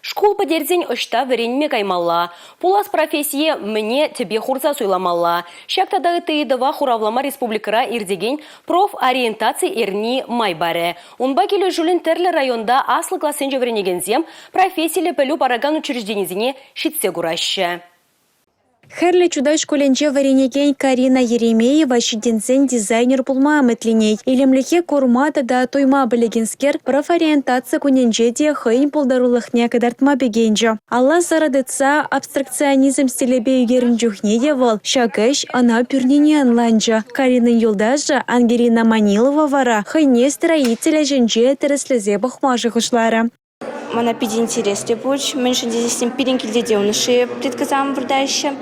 Школ подерден ұшта веренме каймалла. Пулас профессия мне тебе хурса суйламалла. Шактадағы тыйдыва хуравлама республикара ирдеген профориентация эрни майбаре. Унба келі жүлін терлі районда аслы классенже веренегензем профессиялі пөлі параган учрежденезіне шитсе кураща. Херлі чудай школенче варенеген Карина Еремеева шидензен дизайнер пулма аметленей. Илемліхе курмада да тойма білегенскер профориентация куненже де хыйн пулдарулықне кадартма бегенже. Алла зарадыца абстракционизм стилебе югерін жүхне девал. Шагыш ана пюрнене анланжа. Каринын юлдажа Ангелина Манилова вара хыйне строителя женже тереслезе бахмажы хушлара. Мана пиди интерес тепуч, меньше здесь пиринкилде девныши предказам врдайще.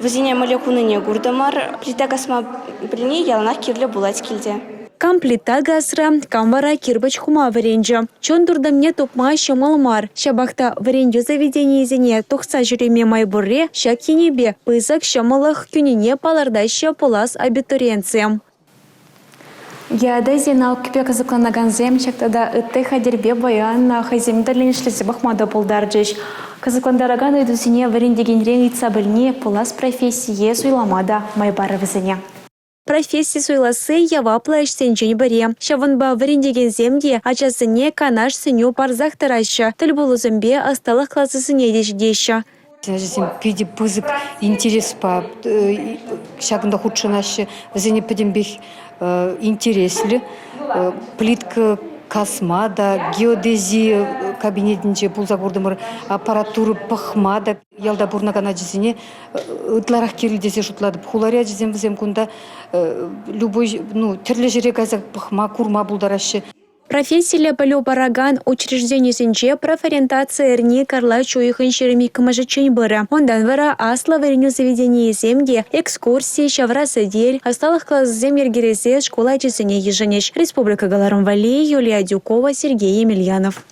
Вазиня молекуны не гурдамар, плита косма прини ялнах кирле булать кильде. Кам плита гасра, кам вара кирбач хума варенджа. Чон дурдамне топма шамалмар. Шабахта варенджу заведение зене тухса жүреме майбурре, шак енебе, пызак шамалах кюнине палардаща полас абитуриенциям. Яда зенал кипе казакланаган земчак тада ытты хадербе баян на хаземдерлен шлесе бахмада полдарджиш. Казакландараган идусине варендеген реница бельне полас профессие суйламада майбара везене. Профессия суйласы ява плащсенчен баре. Шаванба варендеген земде ачасыне канаш сыню парзах тараща. Тыльбулу зембе осталых классысыне дешдеща. Пиди пызык интерес па шагында худшынаща везене педембех интересли плитка космада геодезия кабинетинче пулзагурдымыр аппаратуры пахмада ялда бурнагана жизине ытларах кирилдесе шутлады хулария жизем везем кунда любой терле жере газак пахма курма булдарашы. Профессия полю бараган учреждение сенче профориентация эрни карла чуйхын шереми кымажычень быра. Ондан вара асла вареню заведение земде, экскурсии, шавра садель, осталых класс земер гересе школа чесене еженеч. Республика Галарум-Валей, Юлия Дюкова, Сергей Емельянов.